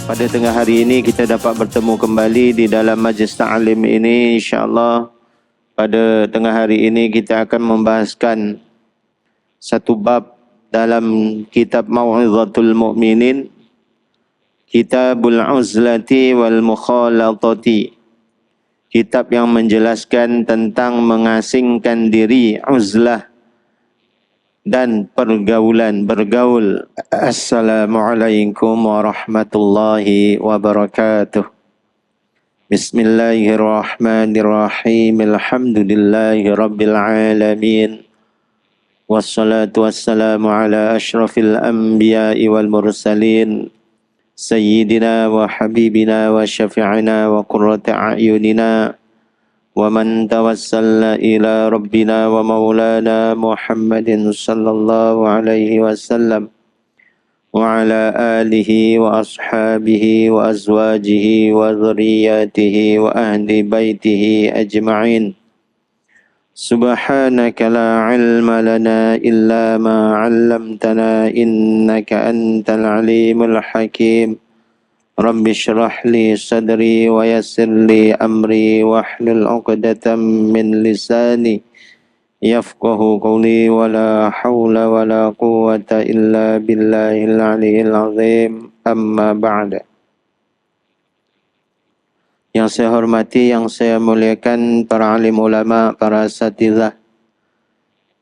Pada tengah hari ini kita dapat bertemu kembali di dalam majlis ta'lim ini, insya-Allah. Pada tengah hari ini kita akan membahaskan satu bab dalam kitab Mau'izatul Mu'minin, Kitabul Uzlati wal Mukhalatati. Kitab yang menjelaskan tentang mengasingkan diri, uzlah dan pergaulan, bergaul. Assalamualaikum warahmatullahi wabarakatuh. Bismillahirrahmanirrahim. Alhamdulillahi rabbil alamin. Wassalatu wassalamu ala ashrafil anbiya'i wal mursalin. Sayyidina wa habibina wa syafi'ina wa qurrata a'yunina. ومن توسل إلى ربنا ومولانا محمد صلى الله عليه وسلم وعلى آله وأصحابه وأزواجه وذرياته وأهل بيته أجمعين. سبحانك لا علم لنا إلا ما علمتنا إنك أنت العليم الحكيم. رب اشرح لي صدري ويسر لي أمري واحلل عقدة من لساني يفقه قولي ولا حول ولا قوة إلا بالله العلي العظيم. أما بعد. Yang saya hormati, yang saya muliakan para alim ulama, para asatidzah.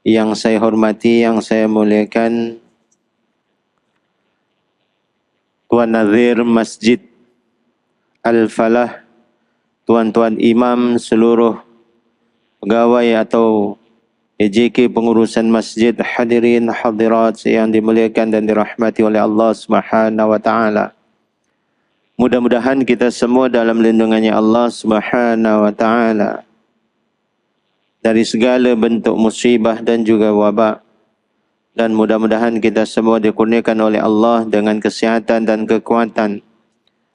Yang saya hormati, yang saya muliakan Tuan Nazir Masjid Al-Falah, tuan-tuan imam, seluruh pegawai atau EJK pengurusan masjid, hadirin hadirat yang dimuliakan dan dirahmati oleh Allah Subhanahu wa taala. Mudah-mudahan kita semua dalam lindungannya Allah Subhanahu wa taala dari segala bentuk musibah dan juga wabak. Dan mudah-mudahan kita semua dikurniakan oleh Allah dengan kesihatan dan kekuatan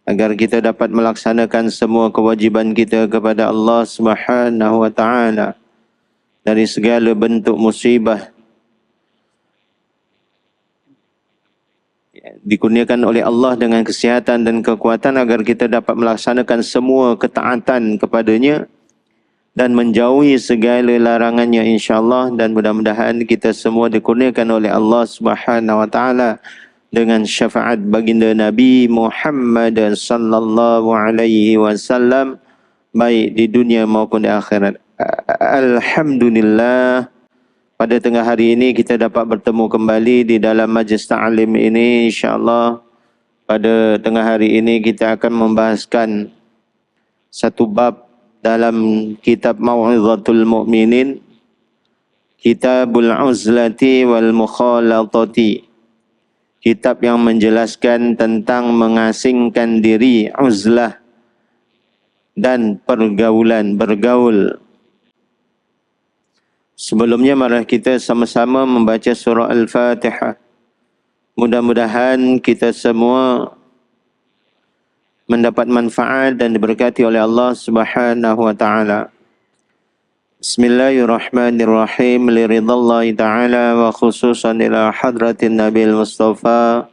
agar kita dapat melaksanakan semua kewajiban kita kepada Allah Subhanahu wa taala dari segala bentuk musibah. Dikurniakan oleh Allah dengan kesihatan dan kekuatan agar kita dapat melaksanakan semua ketaatan kepadanya dan menjauhi segala larangannya, insya-Allah. Dan mudah-mudahan kita semua dikurniakan oleh Allah Subhanahu wa taala dengan syafaat baginda Nabi Muhammad sallallahu alaihi wasallam baik di dunia maupun di akhirat. Alhamdulillah, pada tengah hari ini kita dapat bertemu kembali di dalam majlis ta'lim ini, insya-Allah. Pada tengah hari ini kita akan membahaskan satu bab dalam kitab Mau'izatul Mu'minin, Kitabul Uzlati wal Mukhalatati. Kitab yang menjelaskan tentang mengasingkan diri, uzlah dan pergaulan, bergaul. Sebelumnya mari kita sama-sama membaca surah Al-Fatihah. Mudah-mudahan kita semua mendapat manfaat dan diberkati oleh Allah Subhanahu wa taala. Bismillahirrahmanirrahim. Liridhallahi ta'ala wa khususan ila hadratin Nabil Mustafa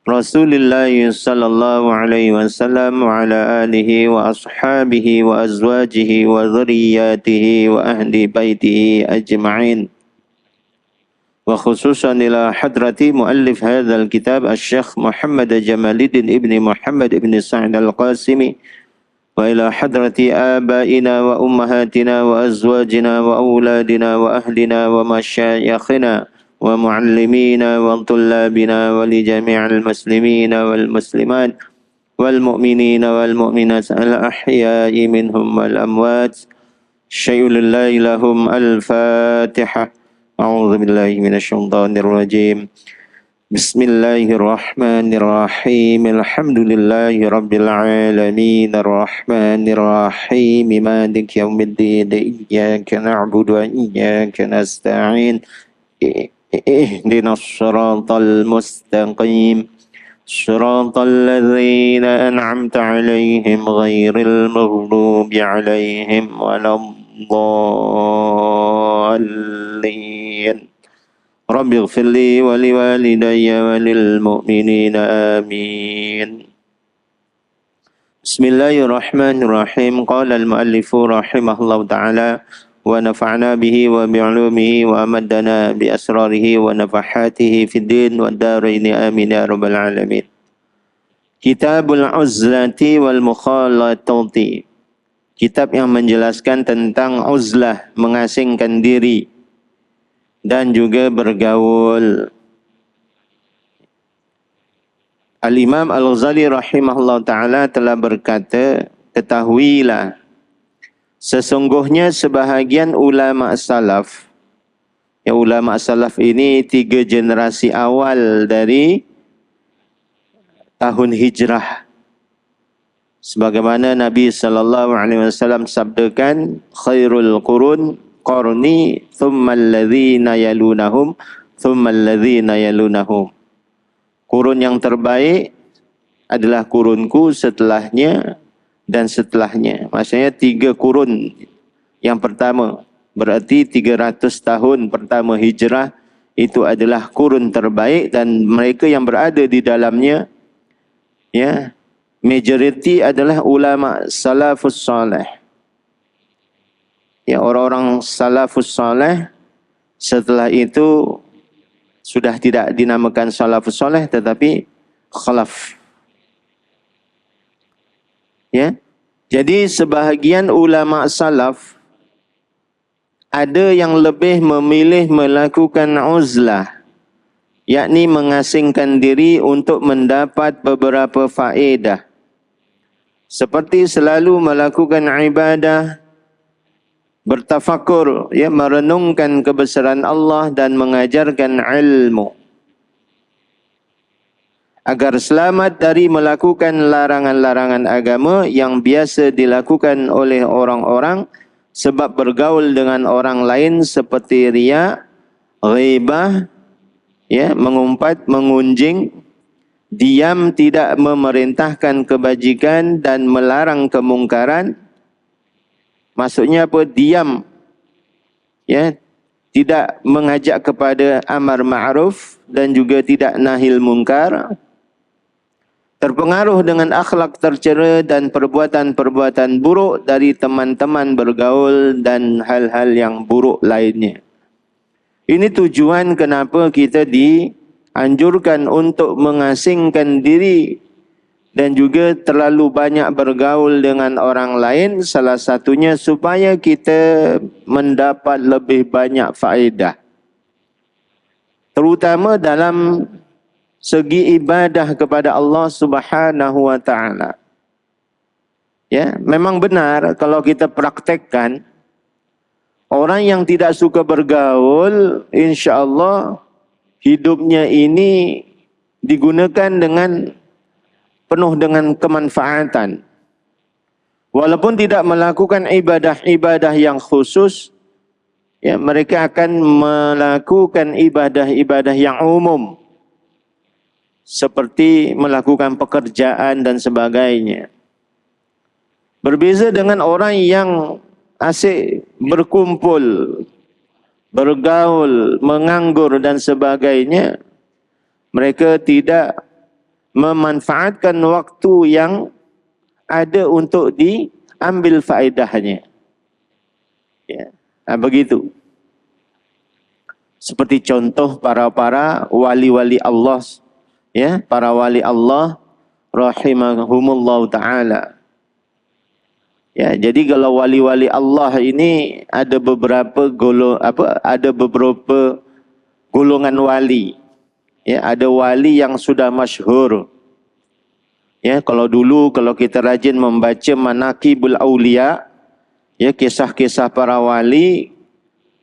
Rasulullah sallallahu alaihi wasallam wa ala alihi wa ashabihi wa azwajihi wa dhurriyyatihi wa ahli baitihi ajma'in. وخصوصا إلى حضرة مؤلف هذا الكتاب الشيخ محمد جمال الدين ابن محمد ابن سعد القاسمي وإلى حضرة آبائنا وأمهاتنا وأزواجنا وأولادنا وأهلنا ومشايخنا ومعلمينا وطلابنا ولجميع المسلمين والمسلمات والمؤمنين والمؤمنات الأحياء منهم والأموات شيء لله لهم. الفاتحة. أعوذ بالله من الشيطان الرجيم. بسم الله الرحمن الرحيم. الحمد لله رب العالمين الرحمن الرحيم مالك يوم الدين إياك نعبد وإياك نستعين اهدنا الصراط المستقيم صراط الذين أنعمت عليهم غير المغضوب عليهم ولا الضالين. Rabbi ighfir li wa liwalidayya wa lil mu'minina amin. Bismillahirrahmanirrahim. Qala al-muallifu rahimahullahu ta'ala wa nafa'na bihi wa bi'ulumihi wa amaddana bi asrarihi wa nafahatihi fid din wa daraini amin ya rabbal alamin. Kitabul uzlati wal mukhalatati. Kitab yang menjelaskan tentang uzlah, mengasingkan diri dan juga bergaul. Al-Imam Al-Ghazali rahimahullah ta'ala telah berkata, ketahuilah, sesungguhnya sebahagian ulama salaf, ya ulama salaf ini 3 generasi awal dari tahun hijrah. Sebagaimana Nabi SAW sabdakan, khairul qurun qarni, thumma alladhina yalunahum, thumma alladhina yalunahum. Kurun yang terbaik adalah kurunku, setelahnya dan setelahnya. Maksudnya 3 kurun. Yang pertama, berarti 300 tahun pertama hijrah itu adalah kurun terbaik dan mereka yang berada di dalamnya, ya, majoriti adalah ulama salafus salih. Ya, orang-orang salafus salih. Setelah itu sudah tidak dinamakan salafus salih tetapi khalaf. Ya. Jadi sebahagian ulama salaf ada yang lebih memilih melakukan uzlah, yakni mengasingkan diri untuk mendapat beberapa faedah. Seperti selalu melakukan ibadah, bertafakur, ya, merenungkan kebesaran Allah dan mengajarkan ilmu agar selamat dari melakukan larangan-larangan agama yang biasa dilakukan oleh orang-orang sebab bergaul dengan orang lain seperti riya, ghibah, ya, mengumpat, mengunjing, diam tidak memerintahkan kebajikan dan melarang kemungkaran. Maksudnya apa? Diam, ya, tidak mengajak kepada amar ma'ruf dan juga tidak nahil mungkar. Terpengaruh dengan akhlak tercela dan perbuatan-perbuatan buruk dari teman-teman bergaul dan hal-hal yang buruk lainnya. Ini tujuan kenapa kita dianjurkan untuk mengasingkan diri dan juga terlalu banyak bergaul dengan orang lain, salah satunya supaya kita mendapat lebih banyak faedah. Terutama dalam segi ibadah kepada Allah Subhanahu wa ta'ala. Ya, memang benar kalau kita praktekkan, orang yang tidak suka bergaul, insya-Allah hidupnya ini digunakan dengan penuh dengan kemanfaatan. Walaupun tidak melakukan ibadah-ibadah yang khusus, ya, mereka akan melakukan ibadah-ibadah yang umum. Seperti melakukan pekerjaan dan sebagainya. Berbeza dengan orang yang asyik berkumpul, bergaul, menganggur dan sebagainya, mereka tidak memanfaatkan waktu yang ada untuk diambil faedahnya. Ya, begitu. Seperti contoh para wali-wali Allah, ya, para wali Allah rahimahumullah ta'ala. Ya, jadi kalau wali-wali Allah ini ada beberapa golongan wali. Ya, ada wali yang sudah masyhur. Ya, kalau kita rajin membaca Manaqibul Aulia, ya, kisah-kisah para wali,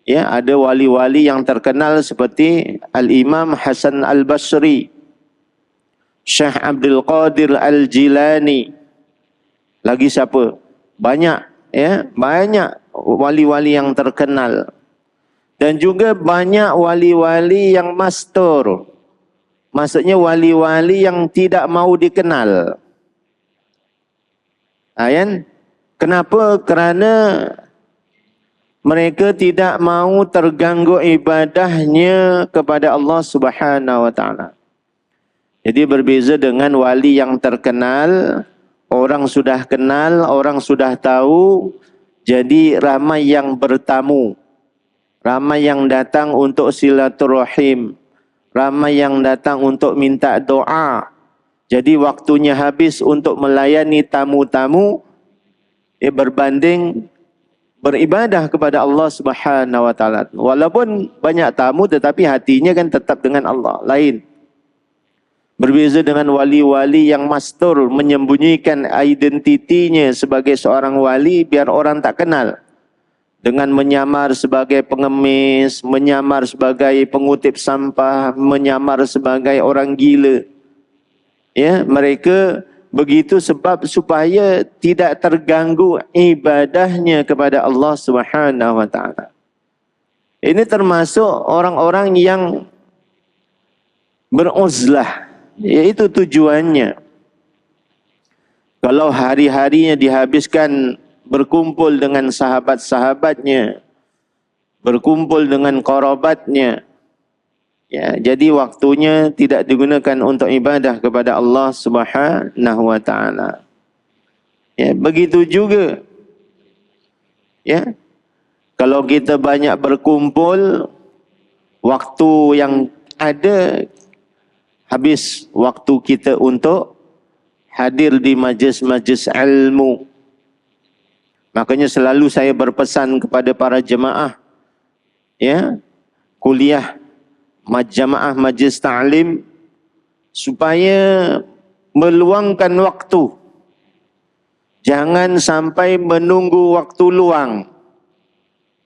ya, ada wali-wali yang terkenal seperti Al-Imam Hasan Al-Basri, Syekh Abdul Qadir Al-Jilani. Lagi siapa? Banyak, ya, banyak wali-wali yang terkenal. Dan juga banyak wali-wali yang mastur. Maksudnya wali-wali yang tidak mau dikenal. Ayan, kenapa? Kerana mereka tidak mau terganggu ibadahnya kepada Allah Subhanahu wa ta'ala. Jadi berbeza dengan wali yang terkenal, orang sudah kenal, orang sudah tahu, jadi ramai yang bertamu, ramai yang datang untuk silaturahim, ramai yang datang untuk minta doa. Jadi waktunya habis untuk melayani tamu-tamu, berbanding beribadah kepada Allah Subhanahu wa taala. Walaupun banyak tamu tetapi hatinya kan tetap dengan Allah. Lain. Berbeza dengan wali-wali yang mastur, menyembunyikan identitinya sebagai seorang wali biar orang tak kenal. Dengan menyamar sebagai pengemis, menyamar sebagai pengutip sampah, menyamar sebagai orang gila. Ya, mereka begitu sebab supaya tidak terganggu ibadahnya kepada Allah Subhanahu wa taala. Ini termasuk orang-orang yang beruzlah, yaitu tujuannya. Kalau hari-harinya dihabiskan berkumpul dengan sahabat-sahabatnya, berkumpul dengan kerabatnya, ya, jadi waktunya tidak digunakan untuk ibadah kepada Allah Subhanahu wa taala. Ya, begitu juga. Ya. Kalau kita banyak berkumpul, waktu yang ada habis waktu kita untuk hadir di majlis-majlis ilmu. Makanya selalu saya berpesan kepada para jemaah, ya, kuliah jamaah majlis ta'lim, supaya meluangkan waktu. Jangan sampai menunggu waktu luang.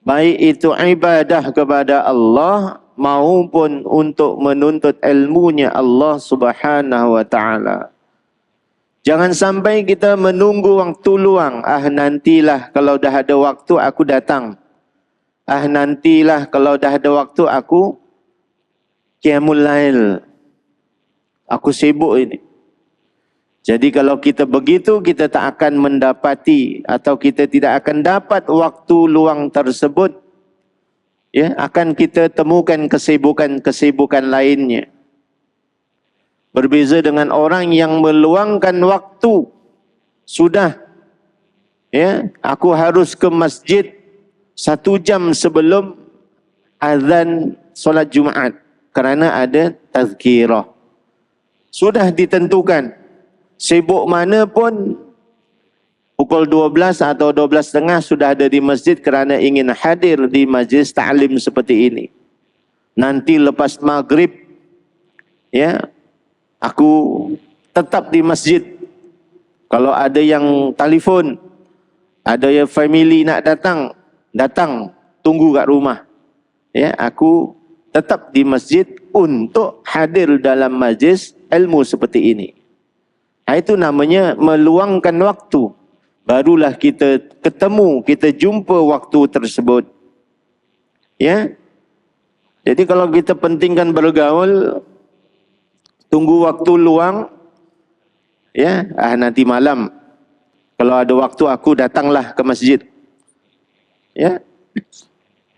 Baik itu ibadah kepada Allah maupun untuk menuntut ilmunya Allah Subhanahu wa taala. Jangan sampai kita menunggu waktu luang. Nantilah kalau dah ada waktu aku datang. Nantilah kalau dah ada waktu aku qiyamul lail. Aku sibuk ini. Jadi kalau kita begitu, kita tak akan mendapati atau kita tidak akan dapat waktu luang tersebut. Ya, akan kita temukan kesibukan-kesibukan lainnya. Berbeza dengan orang yang meluangkan waktu. Sudah, ya, aku harus ke masjid 1 jam sebelum azan solat Jumaat. Kerana ada tazkirah. Sudah ditentukan. Sibuk mana pun pukul 12 atau 12.30 sudah ada di masjid kerana ingin hadir di majlis ta'lim seperti ini. Nanti lepas maghrib, ya, aku tetap di masjid. Kalau ada yang telefon, ada yang family nak datang, tunggu kat rumah. Ya, aku tetap di masjid untuk hadir dalam majlis ilmu seperti ini. Itu namanya meluangkan waktu. Barulah kita ketemu, kita jumpa waktu tersebut. Ya. Jadi kalau kita pentingkan bergaul, tunggu waktu luang, ya, nanti malam kalau ada waktu aku datanglah ke masjid. Ya.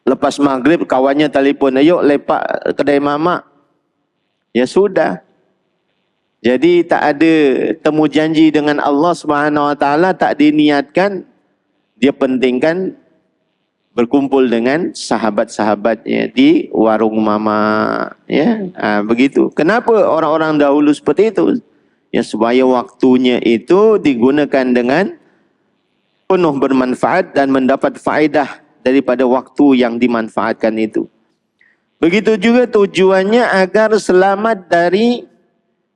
Lepas maghrib kawannya telefon, ayo lepak kedai mamak. Ya sudah. Jadi tak ada temu janji dengan Allah Subhanahu wa taala, tak diniatkan, dia pentingkan berkumpul dengan sahabat-sahabatnya di warung mama, ya. Begitu. Kenapa orang-orang dahulu seperti itu? Ya, supaya waktunya itu digunakan dengan penuh bermanfaat dan mendapat faedah daripada waktu yang dimanfaatkan itu. Begitu juga tujuannya agar selamat dari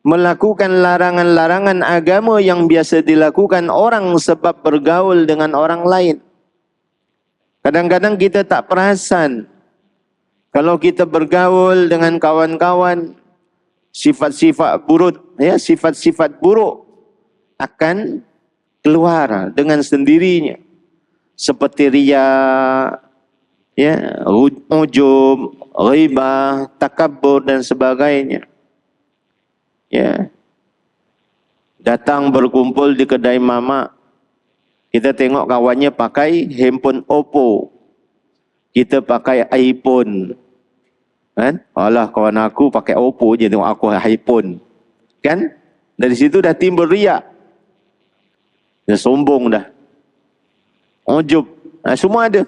melakukan larangan-larangan agama yang biasa dilakukan orang sebab bergaul dengan orang lain. Kadang-kadang kita tak perasan. Kalau kita bergaul dengan kawan-kawan, sifat-sifat buruk, ya, sifat-sifat buruk akan keluar dengan sendirinya. Seperti riya, ya, ujub, ghibah, takabbur dan sebagainya. Ya, datang berkumpul di kedai mamak, kita tengok kawannya pakai handphone Oppo, kita pakai iPhone, kan? Alah, kawan aku pakai Oppo je, tengok aku iPhone, kan? Dari situ dah timbul riak. Dia sombong dah. Ujub. Semua ada.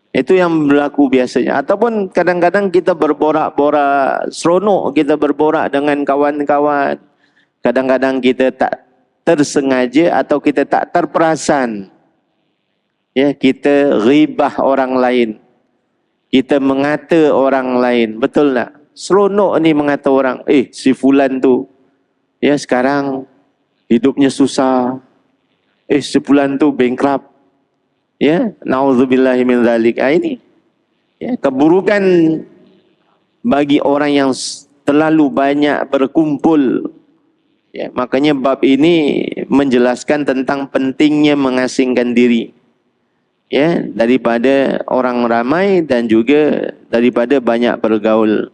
Itu yang berlaku biasanya. Ataupun kadang-kadang kita berborak-borak, seronok kita berborak dengan kawan-kawan. Kadang-kadang kita tak tersengaja atau kita tak terperasan. Ya, kita ghibah orang lain. Kita mengata orang lain. Betul tak? Seronok ni mengata orang. Si fulan tu, ya sekarang hidupnya susah. Si fulan tu bankrupt. Ya, na'udzubillahi min dzalik. Ini ya, keburukan bagi orang yang terlalu banyak berkumpul. Ya, makanya bab ini menjelaskan tentang pentingnya mengasingkan diri. Ya, daripada orang ramai dan juga daripada banyak bergaul.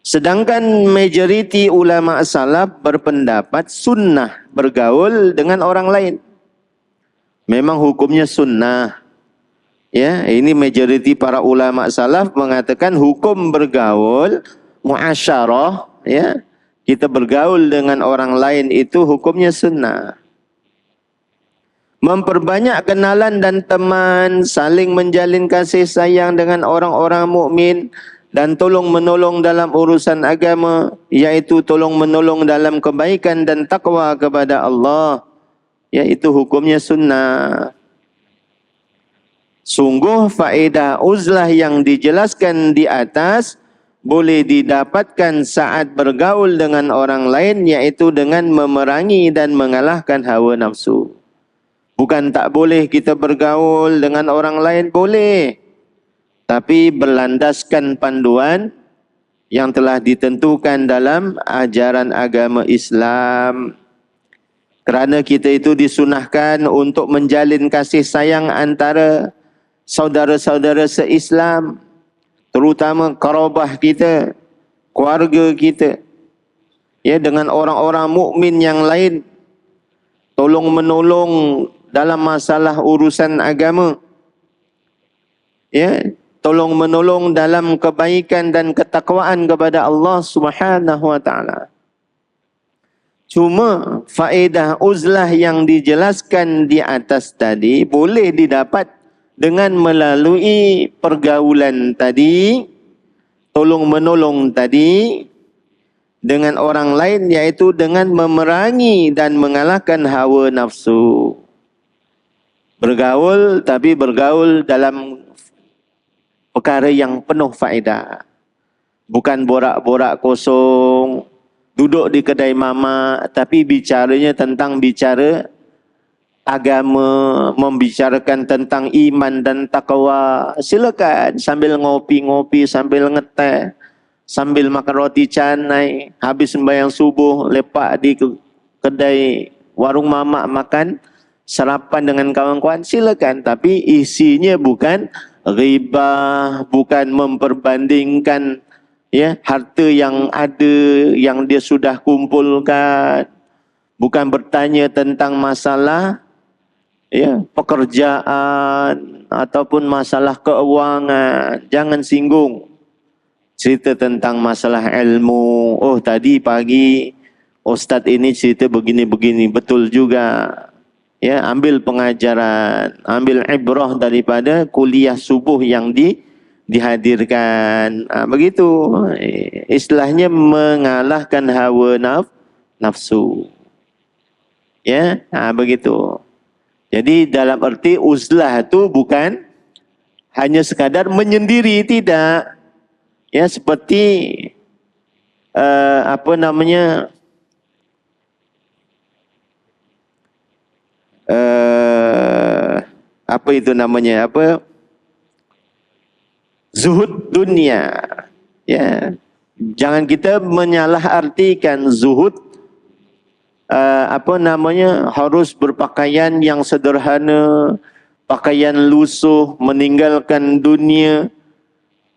Sedangkan majoriti ulama salaf berpendapat sunnah bergaul dengan orang lain. Memang hukumnya sunnah. Ya, ini majoriti para ulama salaf mengatakan hukum bergaul, muasyarah, ya. Kita bergaul dengan orang lain itu hukumnya sunnah. Memperbanyak kenalan dan teman, saling menjalin kasih sayang dengan orang-orang mukmin dan tolong menolong dalam urusan agama, yaitu tolong menolong dalam kebaikan dan takwa kepada Allah. Ya, itu hukumnya sunnah. Sungguh faedah uzlah yang dijelaskan di atas boleh didapatkan saat bergaul dengan orang lain, yaitu dengan memerangi dan mengalahkan hawa nafsu. Bukan tak boleh kita bergaul dengan orang lain, boleh. Tapi berlandaskan panduan yang telah ditentukan dalam ajaran agama Islam. Kerana kita itu disunahkan untuk menjalin kasih sayang antara saudara-saudara se-Islam, terutama karabah kita, keluarga kita, ya, dengan orang-orang mukmin yang lain, tolong menolong dalam masalah urusan agama, ya, tolong menolong dalam kebaikan dan ketakwaan kepada Allah Subhanahu wa taala. Cuma faedah uzlah yang dijelaskan di atas tadi boleh didapat dengan melalui pergaulan tadi, tolong menolong tadi dengan orang lain, yaitu dengan memerangi dan mengalahkan hawa nafsu. Bergaul, tapi bergaul dalam perkara yang penuh faedah. Bukan borak-borak kosong, duduk di kedai mamak, tapi bicaranya tentang bicara agama, membicarakan tentang iman dan takwa. Silakan sambil ngopi-ngopi, sambil ngeteh, sambil makan roti canai, habis sembahyang subuh lepak di kedai warung mamak makan sarapan dengan kawan-kawan, silakan. Tapi isinya bukan ghibah, bukan memperbandingkan, ya, harta yang ada, yang dia sudah kumpulkan. Bukan bertanya tentang masalah, ya, pekerjaan ataupun masalah keuangan. Jangan singgung. Cerita tentang masalah ilmu. Oh, tadi pagi ustaz ini cerita begini-begini, betul juga. Ya, ambil pengajaran, ambil ibrah daripada kuliah subuh yang dihadirkan. Begitu. Istilahnya mengalahkan hawa nafsu. Ya, begitu. Jadi dalam arti uzlah itu bukan hanya sekadar menyendiri, tidak. Ya, seperti zuhud dunia. Ya, jangan kita menyalahartikan zuhud harus berpakaian yang sederhana, pakaian lusuh, meninggalkan dunia,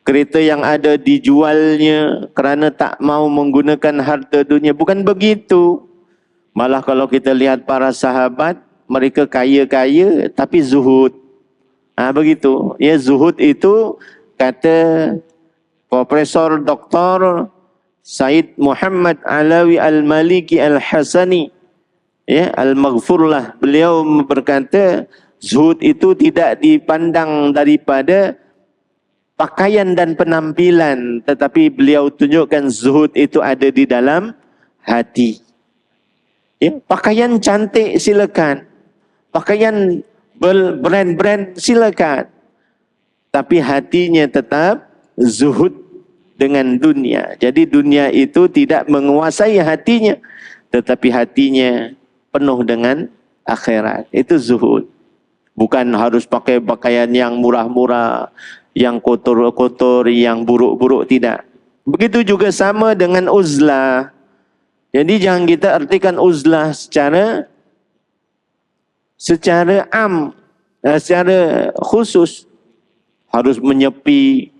kereta yang ada dijualnya kerana tak mau menggunakan harta dunia. Bukan begitu. Malah kalau kita lihat para sahabat, mereka kaya-kaya tapi zuhud. Begitu. Ya, zuhud itu kata Profesor Dr. Said Muhammad Alawi Al-Maliki Al-Hasani, Ya, Al-Maghfurlah, beliau berkata zuhud itu tidak dipandang daripada pakaian dan penampilan, tetapi beliau tunjukkan zuhud itu ada di dalam hati. Ya, pakaian cantik silakan, pakaian brand-brand silakan, tapi hatinya tetap zuhud dengan dunia. Jadi dunia itu tidak menguasai hatinya, tetapi hatinya penuh dengan akhirat. Itu zuhud. Bukan harus pakai pakaian yang murah-murah, yang kotor-kotor, yang buruk-buruk, tidak. Begitu juga sama dengan uzlah. Jadi jangan kita artikan uzlah secara secara khusus. Harus menyepi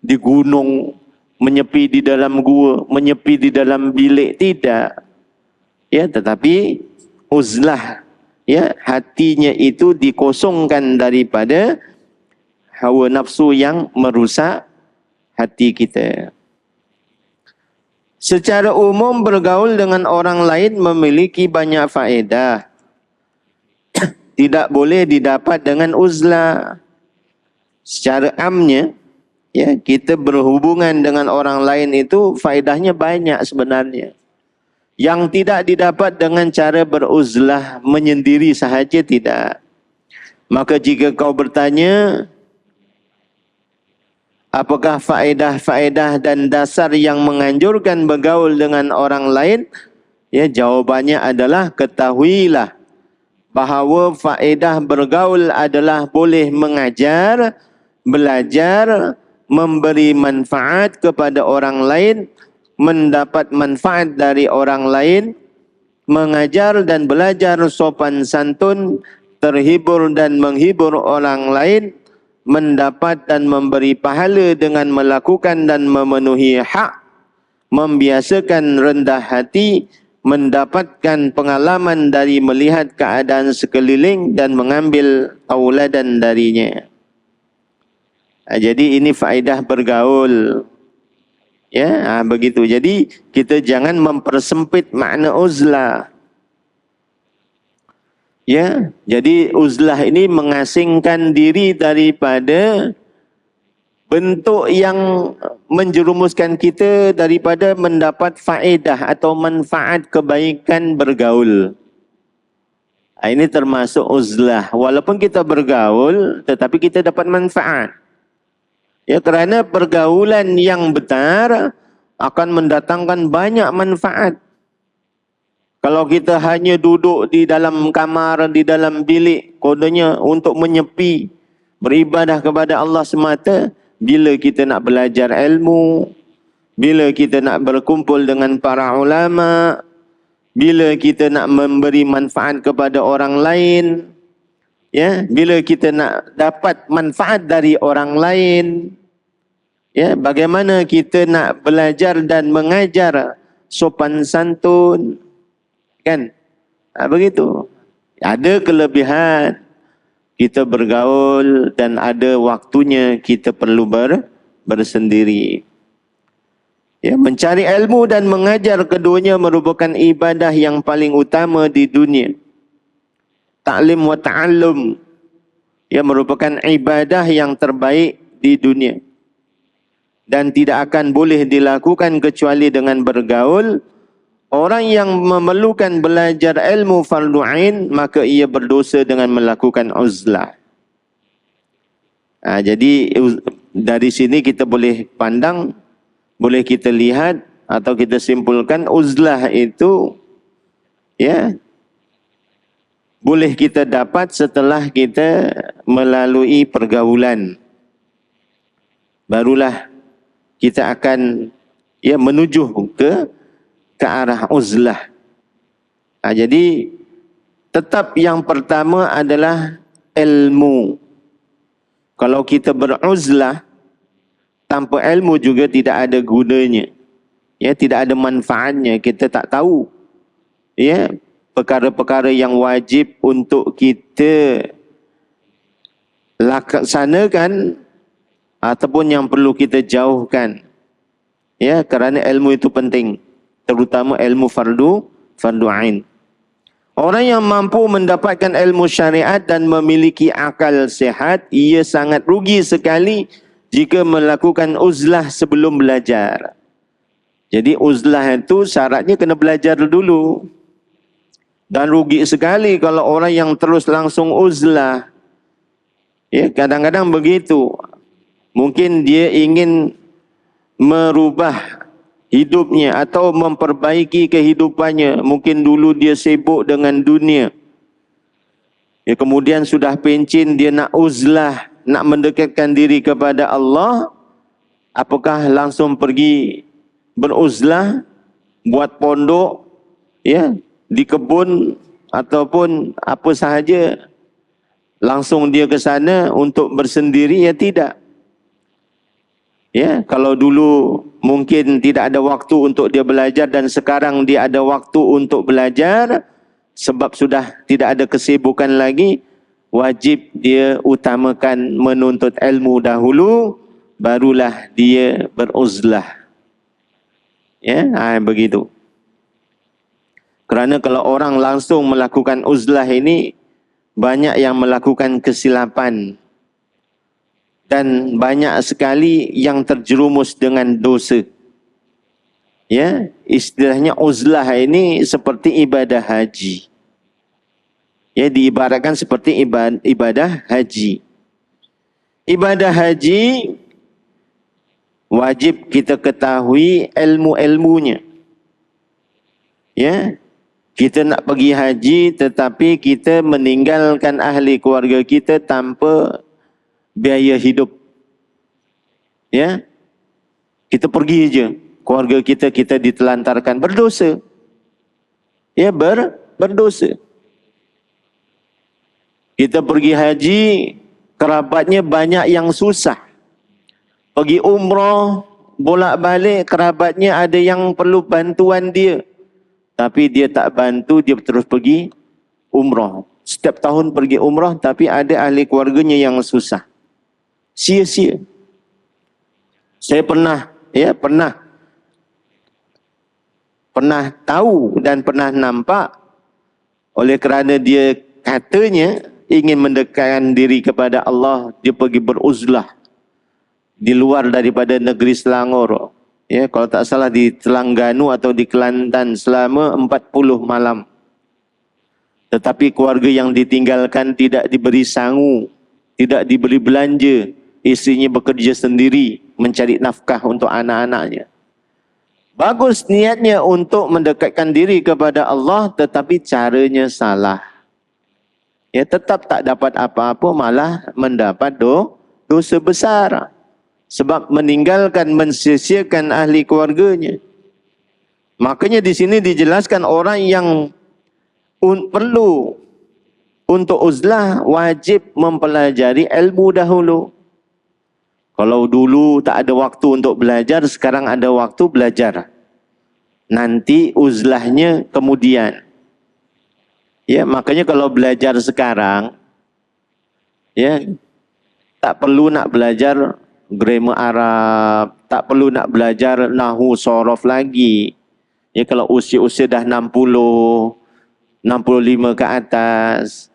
di gunung, menyepi di dalam gua, menyepi di dalam bilik, tidak. Ya, tetapi uzlah, ya, hatinya itu dikosongkan daripada hawa nafsu yang merusak hati kita. Secara umum bergaul dengan orang lain memiliki banyak faedah. Tidak boleh didapat dengan uzlah. Secara amnya, ya, kita berhubungan dengan orang lain itu faedahnya banyak sebenarnya. Yang tidak didapat dengan cara beruzlah menyendiri sahaja, tidak. Maka jika kau bertanya, apakah faedah-faedah dan dasar yang menganjurkan bergaul dengan orang lain? Ya, jawabannya adalah ketahuilah bahawa faedah bergaul adalah boleh mengajar, belajar, memberi manfaat kepada orang lain, mendapat manfaat dari orang lain, mengajar dan belajar sopan santun, terhibur dan menghibur orang lain, mendapat dan memberi pahala dengan melakukan dan memenuhi hak, membiasakan rendah hati, mendapatkan pengalaman dari melihat keadaan sekeliling dan mengambil tauladan darinya. Jadi ini faedah bergaul. Ya, begitu. Jadi kita jangan mempersempit makna uzlah. Ya, jadi uzlah ini mengasingkan diri daripada bentuk yang menjerumuskan kita daripada mendapat faedah atau manfaat kebaikan bergaul. Ini termasuk uzlah. Walaupun kita bergaul, tetapi kita dapat manfaat. Ya, kerana pergaulan yang benar akan mendatangkan banyak manfaat. Kalau kita hanya duduk di dalam kamar, di dalam bilik, kodenya untuk menyepi, beribadah kepada Allah semata, bila kita nak belajar ilmu, bila kita nak berkumpul dengan para ulama, bila kita nak memberi manfaat kepada orang lain, ya, bila kita nak dapat manfaat dari orang lain, ya, bagaimana kita nak belajar dan mengajar sopan santun, kan? Begitu. Ada kelebihan kita bergaul dan ada waktunya kita perlu bersendiri. Ya, mencari ilmu dan mengajar keduanya merupakan ibadah yang paling utama di dunia. Ta'lim wa ta'allum, ya, merupakan ibadah yang terbaik di dunia. Dan tidak akan boleh dilakukan kecuali dengan bergaul. Orang yang memerlukan belajar ilmu fardu ain, maka ia berdosa dengan melakukan uzlah. Jadi dari sini kita boleh pandang, boleh kita lihat atau kita simpulkan uzlah itu, ya, boleh kita dapat setelah kita melalui pergaulan. Barulah kita akan, ya, menuju ke arah uzlah. Jadi tetap yang pertama adalah ilmu. Kalau kita beruzlah tanpa ilmu juga tidak ada gunanya. Ya, tidak ada manfaatnya. Kita tak tahu, ya, perkara-perkara yang wajib untuk kita laksanakan ataupun yang perlu kita jauhkan. Ya, kerana ilmu itu penting, terutama ilmu fardu ain. Orang yang mampu mendapatkan ilmu syariat dan memiliki akal sehat, ia sangat rugi sekali jika melakukan uzlah sebelum belajar. Jadi uzlah itu syaratnya kena belajar dulu. Dan rugi sekali kalau orang yang terus langsung uzlah. Ya, kadang-kadang begitu. Mungkin dia ingin merubah hidupnya atau memperbaiki kehidupannya. Mungkin dulu dia sibuk dengan dunia. Ya, kemudian sudah pencin dia nak uzlah, nak mendekatkan diri kepada Allah. Apakah langsung pergi beruzlah, buat pondok, ya, di kebun ataupun apa sahaja. Langsung dia ke sana untuk bersendiri? Ya tidak. Ya, kalau dulu mungkin tidak ada waktu untuk dia belajar dan sekarang dia ada waktu untuk belajar sebab sudah tidak ada kesibukan lagi, wajib dia utamakan menuntut ilmu dahulu, barulah dia beruzlah. Ya, begitu. Kerana kalau orang langsung melakukan uzlah ini, banyak yang melakukan kesilapan. Dan banyak sekali yang terjerumus dengan dosa. Ya, istilahnya uzlah ini seperti ibadah haji. Ya, diibaratkan seperti ibadah haji. Ibadah haji wajib kita ketahui ilmu-ilmunya. Ya, kita nak pergi haji tetapi kita meninggalkan ahli keluarga kita tanpa biaya hidup. Ya, kita pergi je, keluarga kita ditelantarkan, berdosa. Ya, berdosa. Kita pergi haji, kerabatnya banyak yang susah. Pergi umrah, bolak-balik, kerabatnya ada yang perlu bantuan dia. Tapi dia tak bantu, dia terus pergi umrah. Setiap tahun pergi umrah, tapi ada ahli keluarganya yang susah. Sia-sia. Saya pernah tahu dan pernah nampak, oleh kerana dia katanya ingin mendekatkan diri kepada Allah, dia pergi beruzlah di luar daripada negeri Selangor. Ya, kalau tak salah di Terengganu atau di Kelantan selama 40 malam. Tetapi keluarga yang ditinggalkan tidak diberi sangu, tidak diberi belanja. Isterinya bekerja sendiri mencari nafkah untuk anak-anaknya. Bagus niatnya untuk mendekatkan diri kepada Allah, tetapi caranya salah. Ya, tetap tak dapat apa-apa, malah mendapat dosa besar. Sebab meninggalkan, mensia-siakan ahli keluarganya. Makanya di sini dijelaskan orang yang perlu untuk uzlah wajib mempelajari ilmu dahulu. Kalau dulu tak ada waktu untuk belajar, sekarang ada waktu belajar. Nanti uzlahnya kemudian. Ya, makanya kalau belajar sekarang, ya, tak perlu nak belajar grammar Arab, tak perlu nak belajar nahwu sorof lagi. Ya, kalau usia-usia dah 60, 65 ke atas,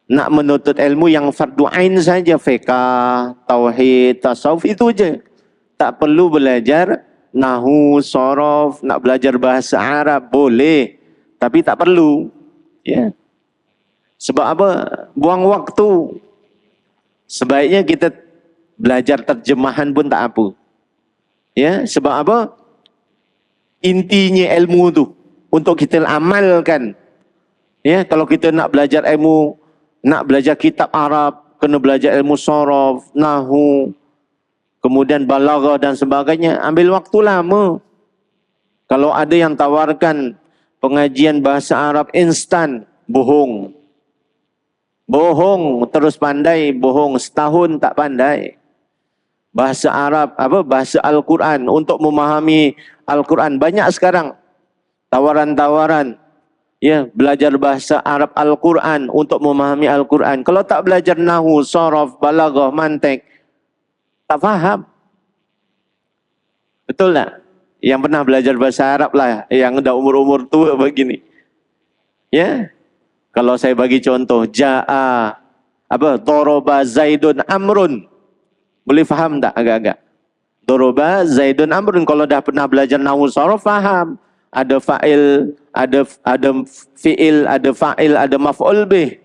nak menuntut ilmu yang fardu ain saja, fiqh, tauhid, tasawuf, itu je. Tak perlu belajar nahwu, sorof, nak belajar bahasa Arab, boleh. Tapi tak perlu. Ya. Sebab apa? Buang waktu. Sebaiknya kita belajar terjemahan pun tak apa. Ya, sebab apa? Intinya ilmu tu untuk kita amalkan. Ya, kalau kita nak belajar ilmu, nak belajar kitab Arab, kena belajar ilmu sorof, nahwu, kemudian balaghah dan sebagainya, ambil waktu lama. Kalau ada yang tawarkan pengajian bahasa Arab instan, bohong. Bohong, terus pandai, bohong, setahun tak pandai. Bahasa Arab, bahasa Al-Quran, untuk memahami Al-Quran. Banyak sekarang tawaran-tawaran. Ya, belajar bahasa Arab Al-Quran untuk memahami Al-Quran. Kalau tak belajar nahwu, sorof, balaghah, mantek, tak faham. Betul tak? Yang pernah belajar bahasa Arab lah, yang dah umur-umur tua begini. Ya, Kalau saya bagi contoh, ja'a, doroba Zaidun Amrun. Boleh faham tak agak-agak? Doroba Zaidun Amrun. Kalau dah pernah belajar nahwu sharaf, faham. Ada fa'il, ada fi'il, ada fa'il, ada maf'ul bih.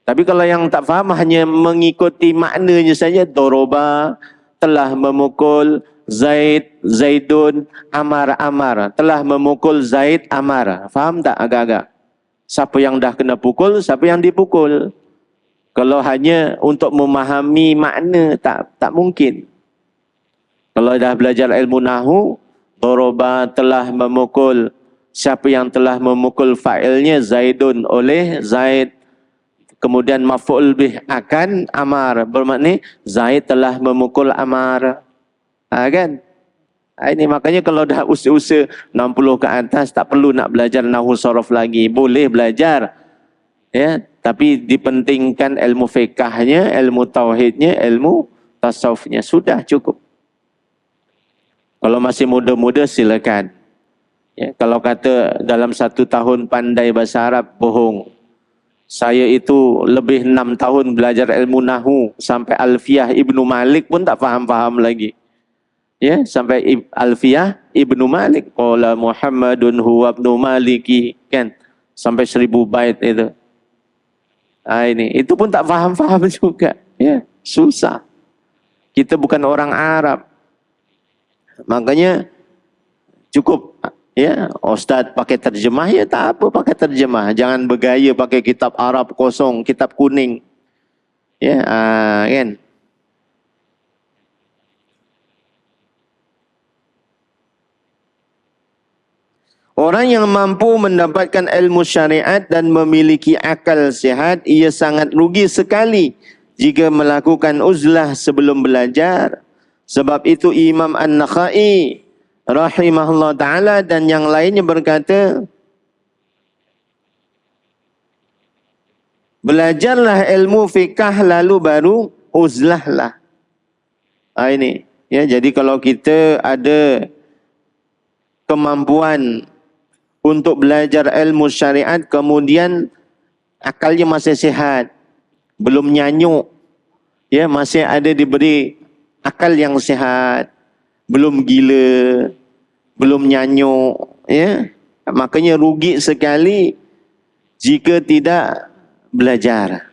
Tapi kalau yang tak faham hanya mengikuti maknanya saja, doroba telah memukul Zaid, Zaidun, Amar, Amar. Telah memukul Zaid, Amar. Faham tak agak-agak? Siapa yang dah kena pukul, siapa yang dipukul. Kalau hanya untuk memahami makna, tak mungkin. Kalau dah belajar ilmu nahwu, doroba telah memukul. Siapa yang telah memukul fa'ilnya, Zaidun oleh Zaid. Kemudian maf'ul bih akan Amar. Bermakna Zaid telah memukul Amar. Kan? Ini makanya kalau dah usia-usia 60 ke atas, tak perlu nak belajar nahwu sharaf lagi. Boleh belajar. Ya, tapi dipentingkan ilmu fiqahnya, ilmu tauhidnya, ilmu tasawufnya. Sudah cukup. Kalau masih muda-muda silakan. Ya, kalau kata dalam 1 tahun pandai bahasa Arab, bohong. Saya itu lebih 6 tahun belajar ilmu nahwu sampai Alfiyah Ibnu Malik pun tak faham-faham lagi. Ya, sampai Alfiyah Ibnu Malik, qala Muhammadun huwa ibnu Maliki, kan? Sampai 1000 bait itu. Ini itu pun tak faham-faham juga. Ya, susah. Kita bukan orang Arab. Makanya cukup. Ya, Ustaz pakai terjemah, ya tak apa pakai terjemah. Jangan bergaya pakai kitab Arab kosong, kitab kuning. Ya, kan? Orang yang mampu mendapatkan ilmu syariat dan memiliki akal sihat, ia sangat rugi sekali jika melakukan uzlah sebelum belajar. Sebab itu Imam An-Nakhai rahimahullah ta'ala dan yang lainnya berkata, belajarlah ilmu fiqah lalu baru uzlahlah. Ini. Ya, jadi kalau kita ada kemampuan untuk belajar ilmu syariat, kemudian akalnya masih sihat, belum nyanyuk, ya, masih ada diberi akal yang sihat, belum gila, belum nyanyuk, ya, makanya rugi sekali jika tidak belajar,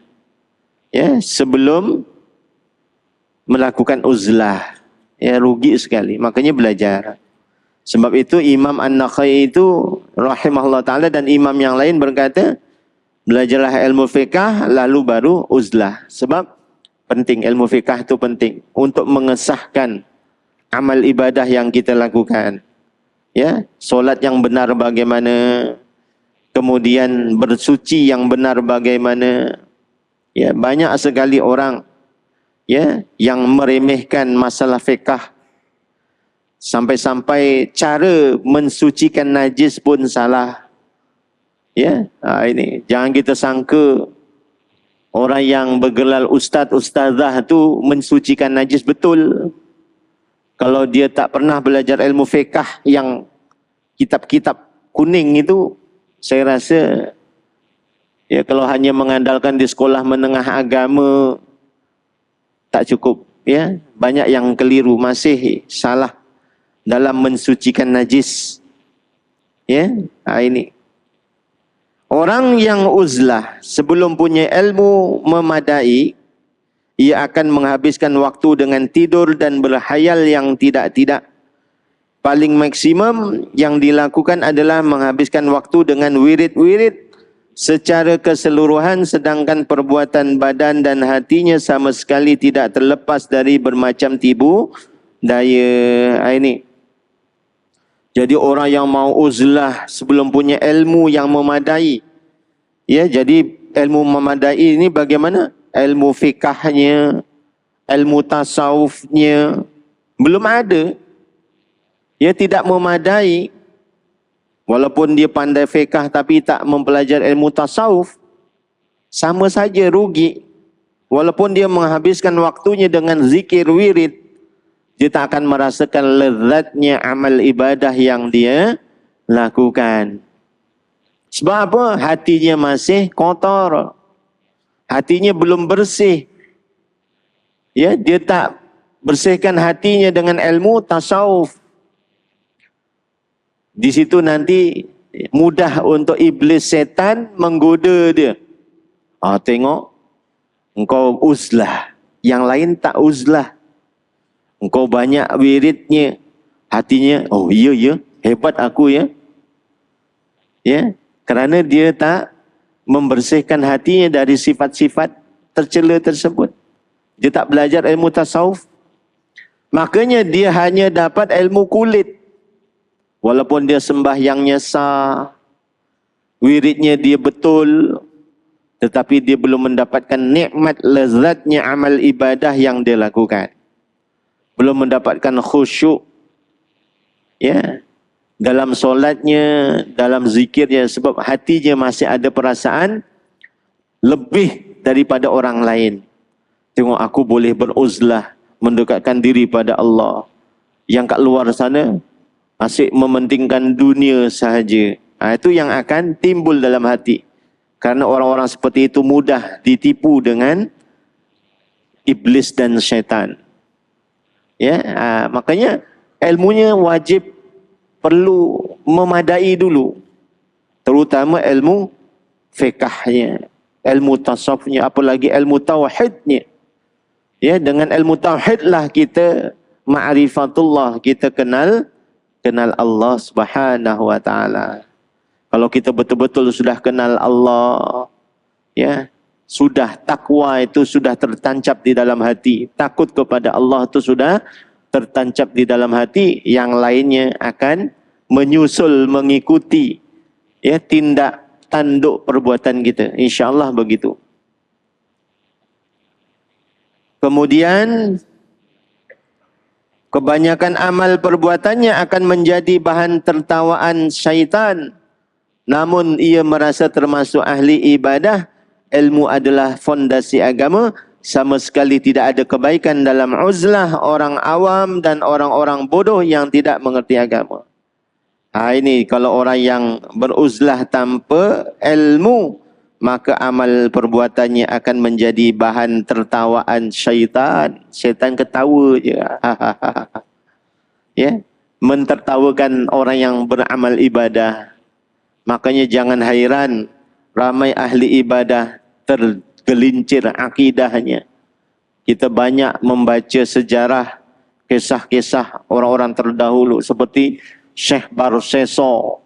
ya, sebelum melakukan uzlah, ya, rugi sekali, makanya belajar. Sebab itu Imam An-Nakhai itu rahimahullah ta'ala dan imam yang lain berkata, belajarlah ilmu fiqah lalu baru uzlah. Sebab penting, ilmu fiqah itu penting untuk mengesahkan amal ibadah yang kita lakukan. Ya, solat yang benar bagaimana, kemudian bersuci yang benar bagaimana. Ya, banyak sekali orang, ya, yang meremehkan masalah fiqah. Sampai-sampai cara mensucikan najis pun salah. Ya, ini jangan kita sangka orang yang bergelar ustaz, ustazah tu mensucikan najis betul. Kalau dia tak pernah belajar ilmu fiqah yang kitab-kitab kuning itu, saya rasa ya kalau hanya mengandalkan di sekolah menengah agama tak cukup, ya. Banyak yang keliru, masih salah dalam mensucikan najis. Ya, ini. Orang yang uzlah sebelum punya ilmu memadai, ia akan menghabiskan waktu dengan tidur dan berhayal yang tidak-tidak. Paling maksimum yang dilakukan adalah menghabiskan waktu dengan wirid-wirid secara keseluruhan, sedangkan perbuatan badan dan hatinya sama sekali tidak terlepas dari bermacam tipu daya. Ini. Jadi orang yang mau uzlah sebelum punya ilmu yang memadai. Ya, jadi ilmu memadai ini bagaimana? Ilmu fikahnya, ilmu tasawufnya belum ada. Ya, tidak memadai. Walaupun dia pandai fikah tapi tak mempelajari ilmu tasawuf, sama saja rugi. Walaupun dia menghabiskan waktunya dengan zikir wirid, dia tak akan merasakan lezatnya amal ibadah yang dia lakukan. Sebab apa? Hatinya masih kotor. Hatinya belum bersih. Ya, dia tak bersihkan hatinya dengan ilmu tasawuf. Di situ nanti mudah untuk iblis setan menggoda dia. Tengok, engkau uzlah. Yang lain tak uzlah. Engkau banyak wiridnya. Hatinya, oh iya, hebat aku ya. Ya, kerana dia tak membersihkan hatinya dari sifat-sifat tercela tersebut. Dia tak belajar ilmu tasawuf. Makanya dia hanya dapat ilmu kulit. Walaupun dia sembahyangnya sah, wiridnya dia betul, tetapi dia belum mendapatkan nikmat lezatnya amal ibadah yang dia lakukan. Belum mendapatkan khusyuk. Ya, dalam solatnya, dalam zikirnya, sebab hatinya masih ada perasaan lebih daripada orang lain. Tengok aku boleh beruzlah, mendekatkan diri pada Allah. Yang kat luar sana asyik mementingkan dunia sahaja. Itu yang akan timbul dalam hati. Karena orang-orang seperti itu mudah ditipu dengan iblis dan syaitan. Ya, makanya ilmunya wajib perlu memadai dulu. Terutama ilmu fiqahnya, ilmu tasawufnya, apalagi ilmu tauhidnya. Ya, dengan ilmu tauhidlah kita ma'rifatullah, kita kenal Allah Subhanahu wa taala. Kalau kita betul-betul sudah kenal Allah, ya, sudah takwa itu sudah tertancap di dalam hati. Takut kepada Allah itu sudah tertancap di dalam hati, yang lainnya akan menyusul mengikuti, ya, tindak tanduk perbuatan kita. InsyaAllah begitu. Kemudian kebanyakan amal perbuatannya akan menjadi bahan tertawaan syaitan. Namun ia merasa termasuk ahli ibadah. Ilmu adalah fondasi agama. Sama sekali tidak ada kebaikan dalam uzlah orang awam dan orang-orang bodoh yang tidak mengerti agama. Ini kalau orang yang beruzlah tanpa ilmu, maka amal perbuatannya akan menjadi bahan tertawaan syaitan. Syaitan ketawa je. Ya, mentertawakan orang yang beramal ibadah. Makanya jangan hairan ramai ahli ibadah tergelincir akidahnya. Kita banyak membaca sejarah, kisah-kisah orang-orang terdahulu seperti Syekh Barseso.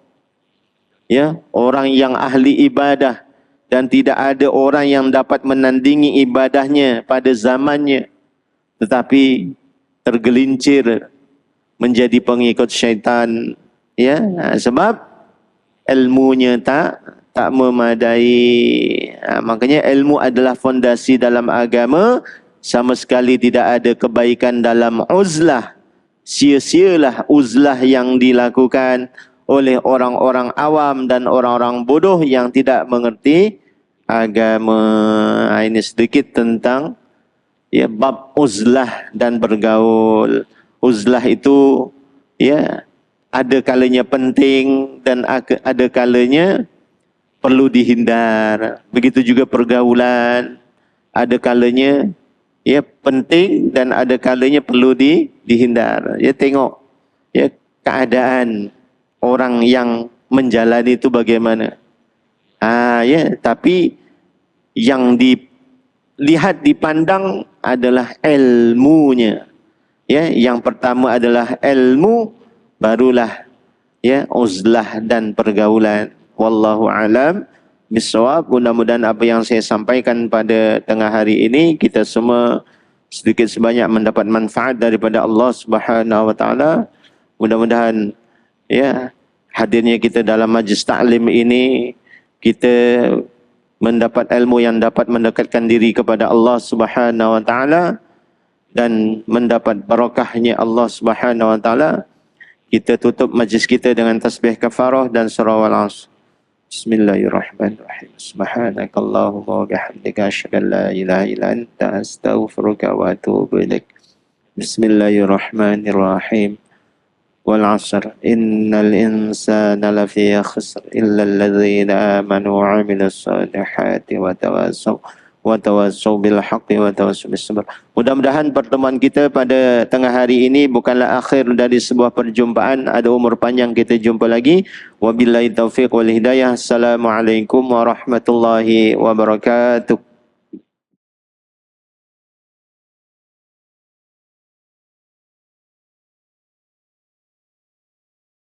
Ya, orang yang ahli ibadah dan tidak ada orang yang dapat menandingi ibadahnya pada zamannya, tetapi tergelincir menjadi pengikut syaitan. Ya, sebab ilmunya tak memadai. Makanya ilmu adalah fondasi dalam agama. Sama sekali tidak ada kebaikan dalam uzlah. Sia-sialah uzlah yang dilakukan oleh orang-orang awam dan orang-orang bodoh yang tidak mengerti agama. Ini sedikit tentang, ya, bab uzlah dan bergaul. Uzlah itu, ya, ada kalanya penting dan ada kalanya perlu dihindar. Begitu juga pergaulan. Ada kalanya, ya, penting dan ada kalanya perlu dihindar. Ya, tengok, ya, keadaan orang yang menjalani itu bagaimana. Ya, tapi yang dilihat, dipandang adalah ilmunya. Ya, yang pertama adalah ilmu, barulah, ya, uzlah dan pergaulan. Wallahu alam bisawab. Mudah-mudahan apa yang saya sampaikan pada tengah hari ini, kita semua sedikit sebanyak mendapat manfaat daripada Allah Subhanahu wa taala. Mudah-mudahan, ya, hadirnya kita dalam majlis taklim ini, kita mendapat ilmu yang dapat mendekatkan diri kepada Allah Subhanahu wa taala dan mendapat barakahnya Allah Subhanahu wa taala. Kita tutup majlis kita dengan tasbih kafarah dan surah Al-Asr. Bismillahirrahmanirrahim. Subhanakallahumma wa bihamdika asyhadu an la ilaha illa anta astaghfiruka wa atubu ilaik. Bismillahirrahmanirrahim. wal 'asr innal insana lafi khusr illa alladhina amanu wa 'amilus solihati wa tawassaw bil haqqi wa tawassaw bis sabr. Mudah-mudahan pertemuan kita pada tengah hari ini bukanlah akhir dari sebuah perjumpaan, ada umur panjang kita jumpa lagi. Wabillahi taufiq wal hidayah. Assalamualaikum warahmatullahi wabarakatuh.